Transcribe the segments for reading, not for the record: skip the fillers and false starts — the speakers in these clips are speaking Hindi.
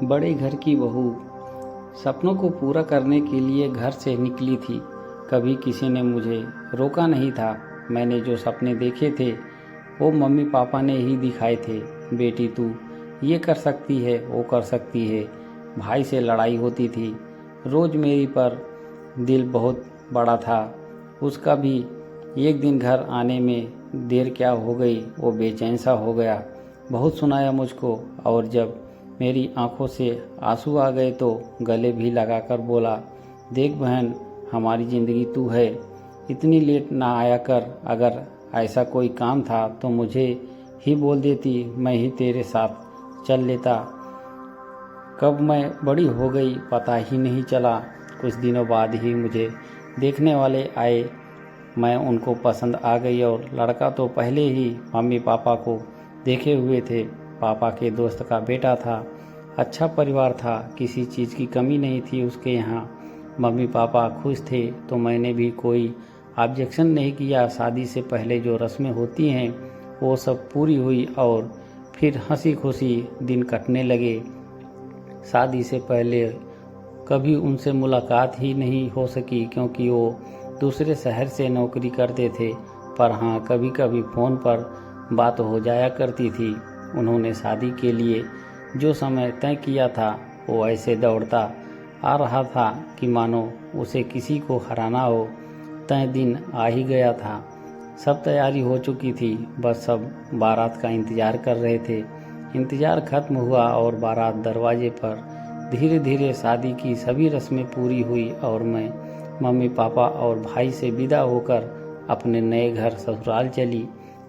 बड़े घर की बहू सपनों को पूरा करने के लिए घर से निकली थी। कभी किसी ने मुझे रोका नहीं था। मैंने जो सपने देखे थे वो मम्मी पापा ने ही दिखाए थे। बेटी तू ये कर सकती है, वो कर सकती है। भाई से लड़ाई होती थी रोज़ मेरी, पर दिल बहुत बड़ा था उसका भी। एक दिन घर आने में देर क्या हो गई, वो बेचैन सा हो गया। बहुत सुनाया मुझको, और जब मेरी आंखों से आंसू आ गए तो गले भी लगाकर बोला, देख बहन, हमारी ज़िंदगी तू है, इतनी लेट ना आया कर। अगर ऐसा कोई काम था तो मुझे ही बोल देती, मैं ही तेरे साथ चल लेता। कब मैं बड़ी हो गई पता ही नहीं चला। कुछ दिनों बाद ही मुझे देखने वाले आए। मैं उनको पसंद आ गई, और लड़का तो पहले ही मम्मी पापा को देखे हुए थे। पापा के दोस्त का बेटा था। अच्छा परिवार था, किसी चीज़ की कमी नहीं थी उसके यहाँ। मम्मी पापा खुश थे तो मैंने भी कोई ऑब्जेक्शन नहीं किया। शादी से पहले जो रस्में होती हैं वो सब पूरी हुई, और फिर हंसी खुशी दिन कटने लगे। शादी से पहले कभी उनसे मुलाकात ही नहीं हो सकी, क्योंकि वो दूसरे शहर से नौकरी करते थे। पर हाँ, कभी कभी फ़ोन पर बात हो जाया करती थी। उन्होंने शादी के लिए जो समय तय किया था वो ऐसे दौड़ता आ रहा था कि मानो उसे किसी को हराना हो। तय दिन आ ही गया था। सब तैयारी हो चुकी थी, बस सब बारात का इंतज़ार कर रहे थे। इंतज़ार खत्म हुआ और बारात दरवाजे पर। धीरे धीरे शादी की सभी रस्में पूरी हुई, और मैं मम्मी पापा और भाई से विदा होकर अपने नए घर ससुराल चली।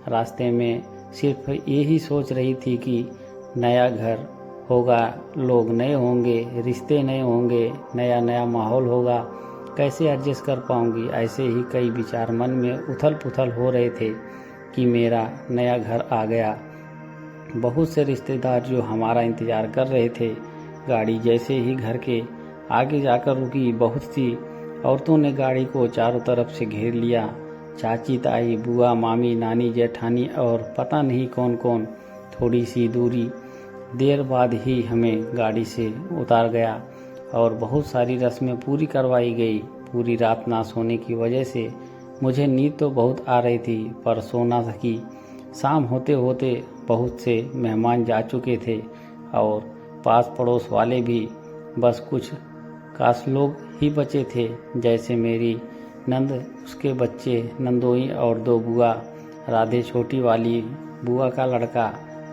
रास्ते में सिर्फ यही सोच रही थी कि नया घर होगा, लोग नए होंगे, रिश्ते नए होंगे, नया नया माहौल होगा, कैसे एडजस्ट कर पाऊंगी। ऐसे ही कई विचार मन में उथल पुथल हो रहे थे कि मेरा नया घर आ गया। बहुत से रिश्तेदार जो हमारा इंतज़ार कर रहे थे। गाड़ी जैसे ही घर के आगे जाकर रुकी, बहुत सी औरतों ने गाड़ी को चारों तरफ से घेर लिया। चाची, ताई, बुआ, मामी, नानी, जेठानी और पता नहीं कौन कौन। थोड़ी सी दूरी देर बाद ही हमें गाड़ी से उतार गया, और बहुत सारी रस्में पूरी करवाई गई। पूरी रात ना सोने की वजह से मुझे नींद तो बहुत आ रही थी, पर सो ना सकी। शाम होते होते बहुत से मेहमान जा चुके थे, और पास पड़ोस वाले भी। बस कुछ खास लोग ही बचे थे, जैसे मेरी नंद, उसके बच्चे, नंदोई और दो बुआ, राधे छोटी वाली बुआ का लड़का,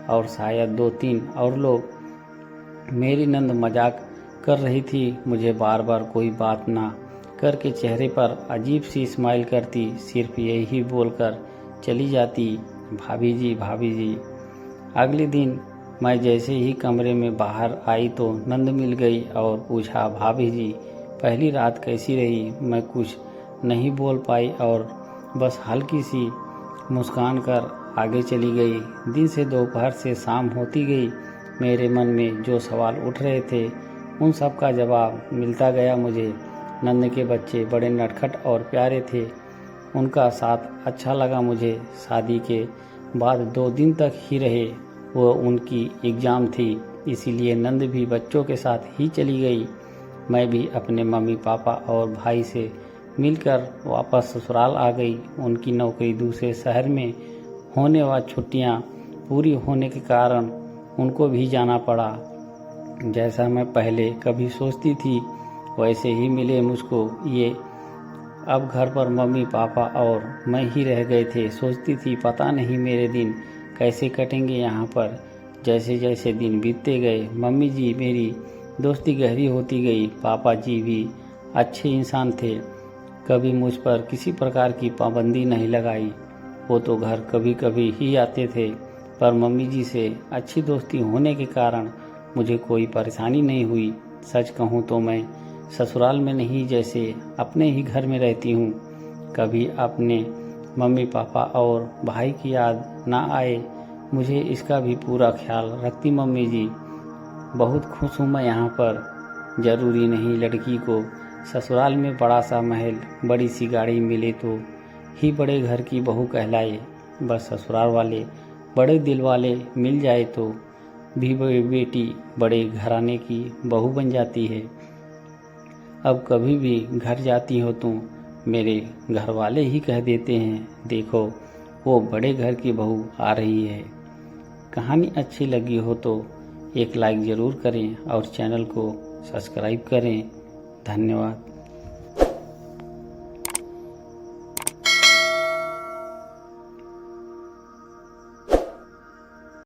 और शायद 2-3 और लोग। मेरी नंद मजाक कर रही थी। मुझे बार बार कोई बात ना करके चेहरे पर अजीब सी स्माइल करती, सिर्फ यही बोलकर चली जाती, भाभी जी, भाभी जी। अगले दिन मैं जैसे ही कमरे में बाहर आई तो नंद मिल गई और पूछा, भाभी जी, पहली रात कैसी रही। मैं कुछ नहीं बोल पाई और बस हल्की सी मुस्कान कर आगे चली गई। दिन से दोपहर से शाम होती गई। मेरे मन में जो सवाल उठ रहे थे उन सब का जवाब मिलता गया मुझे। नंद के बच्चे बड़े नटखट और प्यारे थे, उनका साथ अच्छा लगा मुझे। शादी के बाद 2 दिन तक ही रहे, वो उनकी एग्ज़ाम थी, इसीलिए नंद भी बच्चों के साथ ही चली गई। मैं भी अपने मम्मी पापा और भाई से मिलकर वापस ससुराल आ गई। उनकी नौकरी दूसरे शहर में होने व छुट्टियां पूरी होने के कारण उनको भी जाना पड़ा। जैसा मैं पहले कभी सोचती थी वैसे ही मिले मुझको ये। अब घर पर मम्मी पापा और मैं ही रह गए थे। सोचती थी पता नहीं मेरे दिन कैसे कटेंगे यहाँ पर। जैसे जैसे दिन बीतते गए मम्मी जी मेरी दोस्ती गहरी होती गई। पापा जी भी अच्छे इंसान थे, कभी मुझ पर किसी प्रकार की पाबंदी नहीं लगाई। वो तो घर कभी कभी ही आते थे, पर मम्मी जी से अच्छी दोस्ती होने के कारण मुझे कोई परेशानी नहीं हुई। सच कहूँ तो मैं ससुराल में नहीं, जैसे अपने ही घर में रहती हूँ। कभी अपने मम्मी पापा और भाई की याद ना आए मुझे, इसका भी पूरा ख्याल रखती मम्मी जी। बहुत खुश हूँ मैं यहाँ पर। ज़रूरी नहीं लड़की को ससुराल में बड़ा सा महल, बड़ी सी गाड़ी मिले तो ही बड़े घर की बहू कहलाए। बस ससुराल वाले बड़े दिल वाले मिल जाए तो भी बेटी बड़े घराने की बहू बन जाती है। अब कभी भी घर जाती हो तो मेरे घर वाले ही कह देते हैं, देखो वो बड़े घर की बहू आ रही है। कहानी अच्छी लगी हो तो एक लाइक ज़रूर करें और चैनल को सब्सक्राइब करें। धन्यवाद।